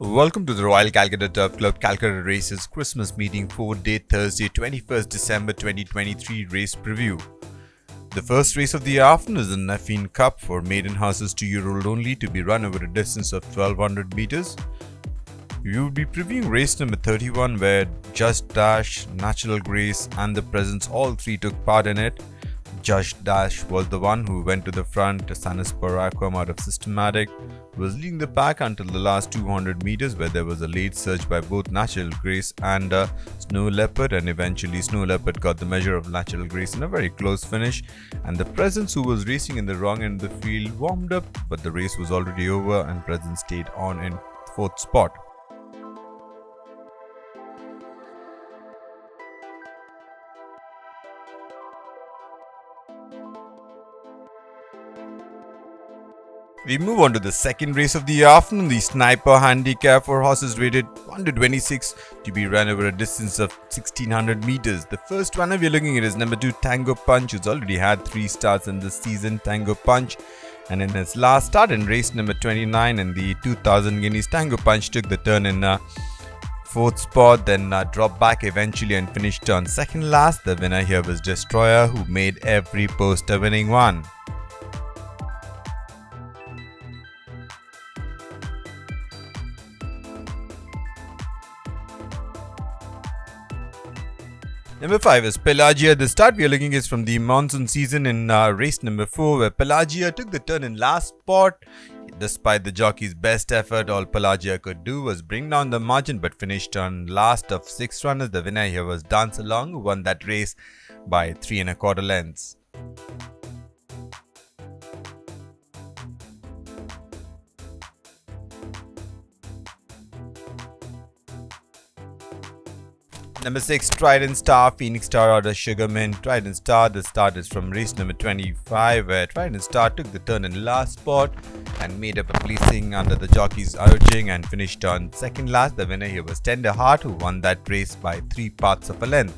Welcome to the Royal Calcutta Turf Club Calcutta Races Christmas meeting 4-day Thursday 21st December 2023 race preview. The first race of the afternoon is the Nafeen Cup for maiden horses 2-year-old only to be run over a distance of 1200 meters. We will be previewing race number 31 where Just Dash, Natural Grace and The Presence all three took part in it. Just Dash was the one who went to the front. Sanis Paraquam out of Systematic was leading the pack until the last 200 meters where there was a late surge by both Natural Grace and Snow Leopard, and eventually Snow Leopard got the measure of Natural Grace in a very close finish, and The Presence, who was racing in the wrong end of the field, warmed up, but the race was already over and Presence stayed on in 4th spot. We move on to the second race of the afternoon, the Sniper Handicap for horses rated 1 to 26 to be run over a distance of 1600 meters. The first runner we're looking at is number 2 Tango Punch, who's already had 3 starts in this season. Tango Punch, and in his last start in race number 29 in the 2000 guineas, Tango Punch took the turn in 4th spot, then dropped back eventually and finished on second last. The winner here was Destroyer, who made every post a winning one. Number 5 is Pelagia. The start we are looking is from the monsoon season in race number 4, where Pelagia took the turn in last spot. Despite the jockey's best effort, all Pelagia could do was bring down the margin but finished on last of 6 runners. The winner here was Dance Along, who won that race by 3 1/4 lengths. Number 6, Trident Star, Phoenix Star out of Sugarmint. Trident Star, the start is from race number 25, where Trident Star took the turn in last spot and made up a placing under the jockey's urging and finished on second last. The winner here was Tender Heart, who won that race by 3 parts of a length.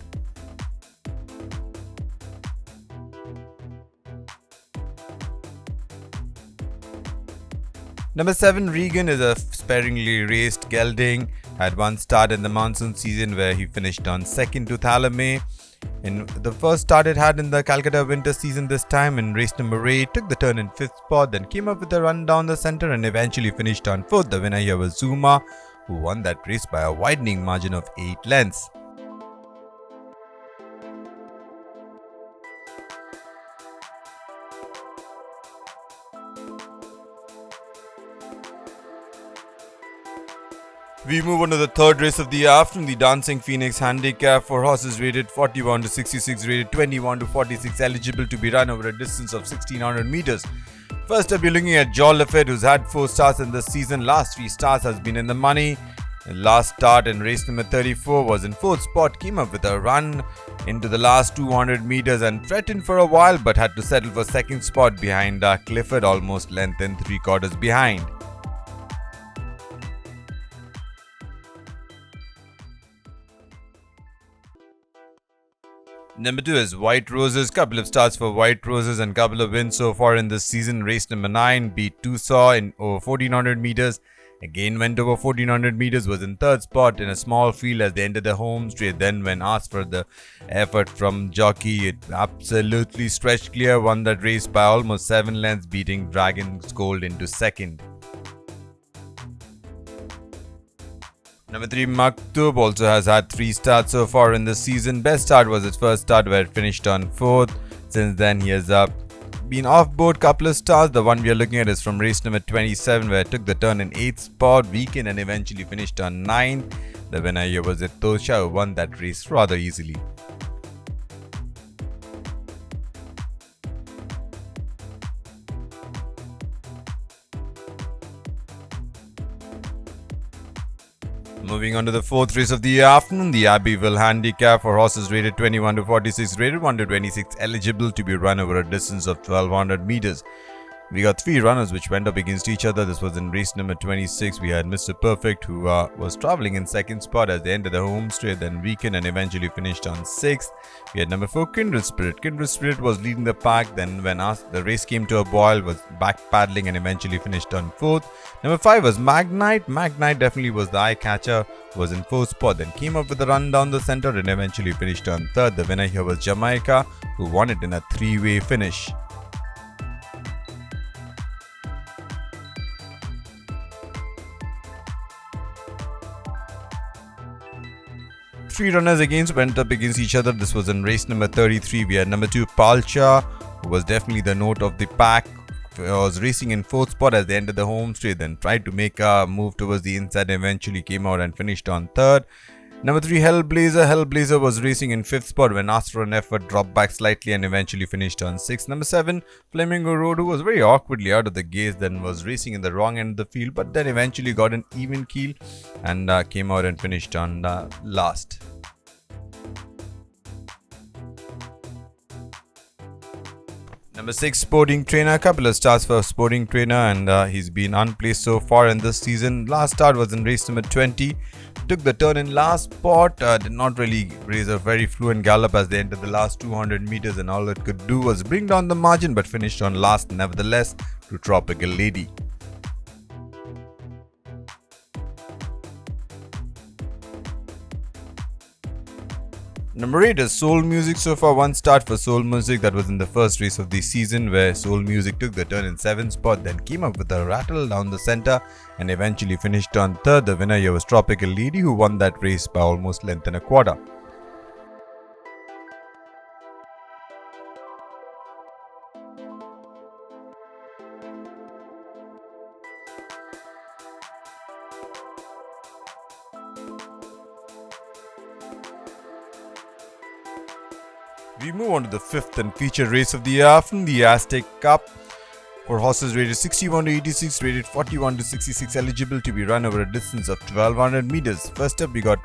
Number 7, Regan, is a sparingly raced gelding. Had one start in the monsoon season where he finished on second to Thalame. In the first start it had in the Calcutta winter season this time in race number 8, took the turn in 5th spot, then came up with a run down the center and eventually finished on 4th. The winner here was Zuma, who won that race by a widening margin of 8 lengths. We move on to the third race of the afternoon, the Dancing Phoenix Handicap for horses rated 41 to 66, rated 21 to 46, eligible to be run over a distance of 1600 meters. First up, you're looking at Joel Lafette, who's had 4 starts in this season. Last 3 starts has been in the money. The last start in race number 34 was in 4th spot, came up with a run into the last 200 meters and threatened for a while but had to settle for 2nd spot behind Clifford, almost length and 3/4 behind. Number 2 is White Roses. Couple of starts for White Roses and couple of wins so far in this season. Race number 9 beat Tusaw in over 1400 meters. Again went over 1400 meters, was in 3rd spot in a small field as they entered the home straight. Then when asked for the effort from jockey, it absolutely stretched clear, won that race by almost 7 lengths, beating Dragon's Gold into 2nd. Number 3, Maktub, also has had 3 starts so far in this season. Best start was his first start where it finished on 4th. Since then he has been off board couple of starts. The one we are looking at is from race number 27 where it took the turn in 8th spot, weakened and eventually finished on 9th. The winner here was Tosha, who won that race rather easily. Moving on to the fourth race of the afternoon, the Abbeville Handicap for horses rated 21 to 46, rated 1 to 26, eligible to be run over a distance of 1200 meters. We got three runners which went up against each other. This was in race number 26. We had Mr. Perfect, who was traveling in second spot as they entered the home straight, then weakened and eventually finished on 6th. We had number 4, Kindred Spirit. Kindred Spirit was leading the pack, then when the race came to a boil, was back paddling and eventually finished on 4th. Number 5 was Magnite. Magnite definitely was the eye catcher, was in 4th spot, then came up with a run down the center and eventually finished on 3rd. The winner here was Jamaica, who won it in a 3-way finish. Three runners went up against each other. This was in race number 33. We had number 2 Palcha, who was definitely the note of the pack. Was racing in 4th spot as they entered the home straight, then tried to make a move towards the inside, eventually came out and finished on 3rd. Number 3 Hellblazer. Hellblazer was racing in 5th spot when asked for an effort, dropped back slightly and eventually finished on 6th. Number 7 Flamingo Road, who was very awkwardly out of the gates, then was racing in the wrong end of the field, but then eventually got an even keel and came out and finished on last. Number 6 Sporting Trainer. A couple of starts for Sporting Trainer, and he's been unplaced so far in this season. Last start was in race number 20. Took the turn in last spot, did not really raise a very fluent gallop as they entered the last 200 meters, and all it could do was bring down the margin, but finished on last nevertheless to Tropical Lady. Number 8 is Soul Music. So far, one start for Soul Music. That was in the first race of the season, where Soul Music took the turn in 7th spot, then came up with a rattle down the center and eventually finished on 3rd. The winner here was Tropical Lady, who won that race by almost length and a quarter. We move on to the 5th and feature race of the afternoon, the Aztec Cup, for horses rated 61 to 86, rated 41 to 66, eligible to be run over a distance of 1200 meters. First up, we got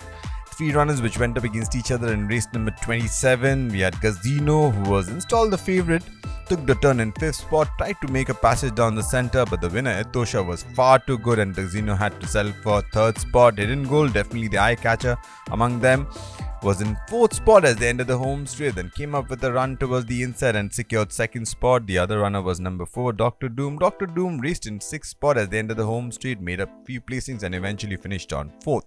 three runners which went up against each other in race number 27. We had Gazino, who was installed the favorite, took the turn in 5th spot, tried to make a passage down the center, but the winner Etosha was far too good and Gazino had to settle for 3rd spot. Hidden Goal, definitely the eye catcher among them, was in 4th spot as they ended the home straight, then came up with a run towards the inside and secured 2nd spot. The other runner was number 4 Dr. Doom. Dr. Doom raced in 6th spot as they ended the home straight, made up few placings and eventually finished on 4th.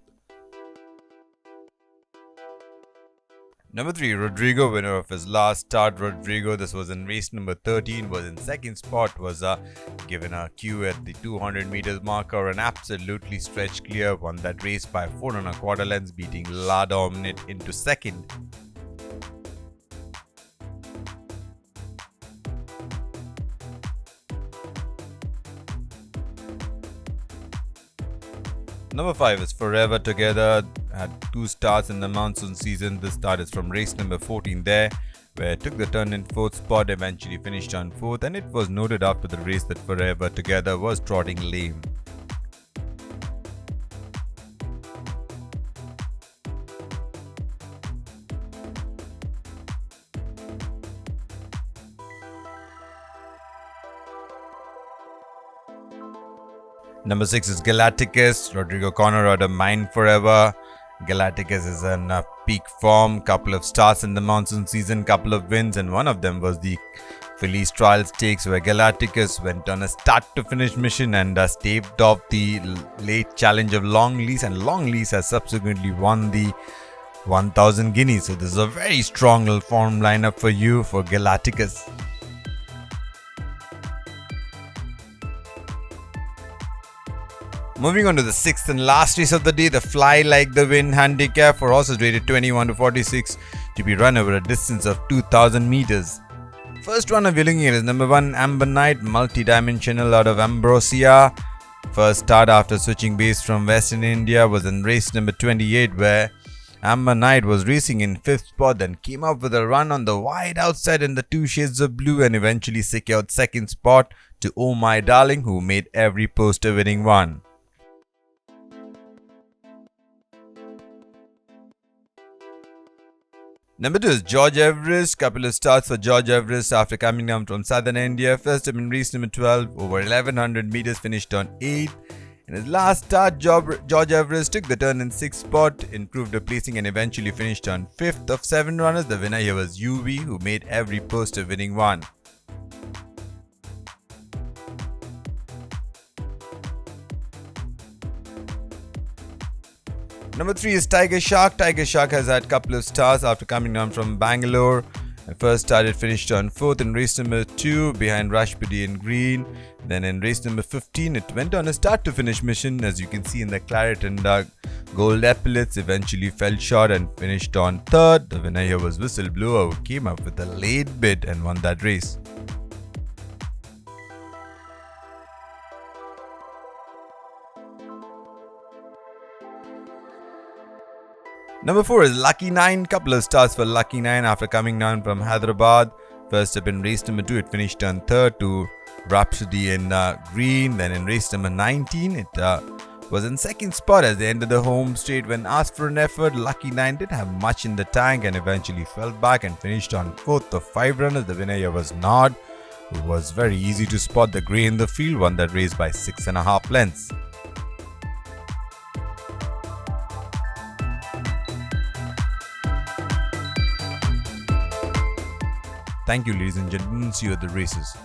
Number 3 Rodrigo, winner of his last start. Rodrigo, this was in race number 13, was in 2nd spot, was given a cue at the 200 meters marker and absolutely stretched clear, won that race by 4 1/4 lengths, beating La Dominate into 2nd. Number 5 is Forever Together. Had 2 starts in the monsoon season. This start is from race number 14 there, where it took the turn in 4th spot, eventually finished on 4th, and it was noted after the race that Forever Together was trotting lame. Number 6 is Galacticus. Rodrigo Conrad, a Mine Forever. Galacticus is in peak form. Couple of starts in the monsoon season, couple of wins, and one of them was the Phillies Trial Stakes, where Galacticus went on a start-to-finish mission and staved off the late challenge of Longlease, and Longlease has subsequently won the 1000 guineas. So this is a very strong little form lineup for you for Galacticus. Moving on to the 6th and last race of the day, the Fly Like the Wind handicap for horses rated 21 to 46 to be run over a distance of 2000 meters. First runner we're looking at is number 1 Amber Knight, multi-dimensional out of Ambrosia. First start after switching base from Western India was in race number 28, where Amber Knight was racing in 5th spot, then came up with a run on the wide outside in the 2 shades of blue and eventually secured 2nd spot to Oh My Darling, who made every poster winning one. Number 2 is George Everest. Couple of starts for George Everest after coming down from southern India. First up in race number 12, over 1100 meters, finished on 8th. In his last start, George Everest took the turn in 6th spot, improved a placing and eventually finished on 5th of 7 runners. The winner here was UV, who made every poster winning one. Number 3 is Tiger Shark. Tiger Shark has had a couple of stars after coming down from Bangalore. The first start it finished on 4th in race number 2 behind Rashpudi and Green. Then in race number 15 it went on a start to finish mission, as you can see in the claret and gold epaulets. Eventually fell short and finished on 3rd. The winner here was Whistleblower, who came up with a late bid and won that race. Number 4 is Lucky 9. Couple of stars for Lucky 9 after coming down from Hyderabad. First up in race number 2, it finished on 3rd to Rhapsody in Green. Then in race number 19, it was in 2nd spot as they ended the home straight. When asked for an effort, Lucky 9 didn't have much in the tank and eventually fell back and finished on 4th of 5 runners. The winner here was Nod, who was very easy to spot. The grey in the field won that race by 6.5 lengths. Thank you, ladies and gentlemen. See you at the races.